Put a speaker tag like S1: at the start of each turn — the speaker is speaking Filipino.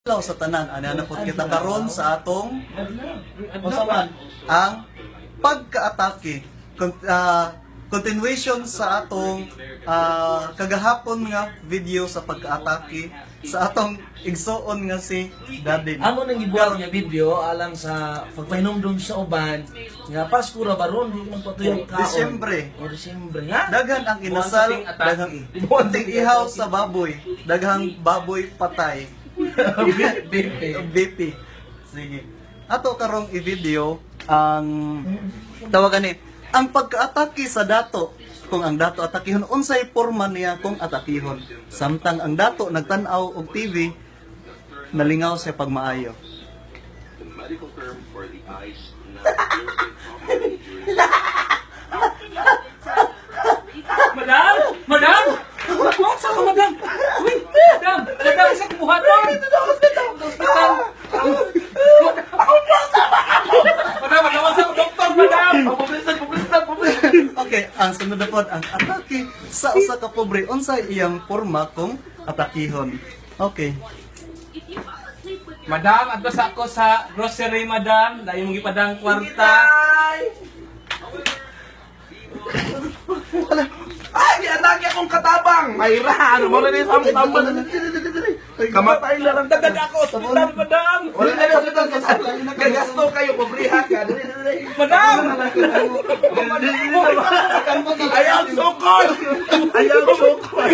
S1: Hello sa tanan, ananapot kita karon sa atong usapan ang pagka-atake. Continuation sa atong kagahapon nga video sa pagka-atake sa atong igsuon nga si Dadin.
S2: Amo nang gibuhat nga video alang sa pagpahinumdum sa uban nga Pasko ra baron di man patuyong kaon.
S1: Disyembre.
S2: O Disyembre nga.
S1: Daghan ang inasal, daghang ihaw sa baboy, daghang baboy patay. BP. Sige. Ato karong i-video ang tawagan ni ang pagka-atake sa dato. Kung ang dato atakihon unsay porma niya kung atakihon. Samtang ang dato nagtan-aw og TV nalingaw sa pagmaayo.
S3: The medical term for the eyes
S4: Madam! Madam! Huwag sa ka, madam! Uy! Madam! Madam, isa kumuhaton! Hospital! Madam, matawag sa doktor, madam!
S1: Okay, ang sunod na pod ang atake sa usa ka pobre unsay iyang porma kung atakihon. Okay.
S4: Madam, adto sa ako sa grocery, madam. Dahil mong ipadang kwarta.
S2: Ay, anaki akong katabang. Mayra, ano mo rin sa tambal. Kamatay na lang dagdag ako sa bulan, madam. Wala na sa hospital gagasto kayo, pobriha ka.
S4: Madam!
S2: Ayaw sukol. Ayaw sukol.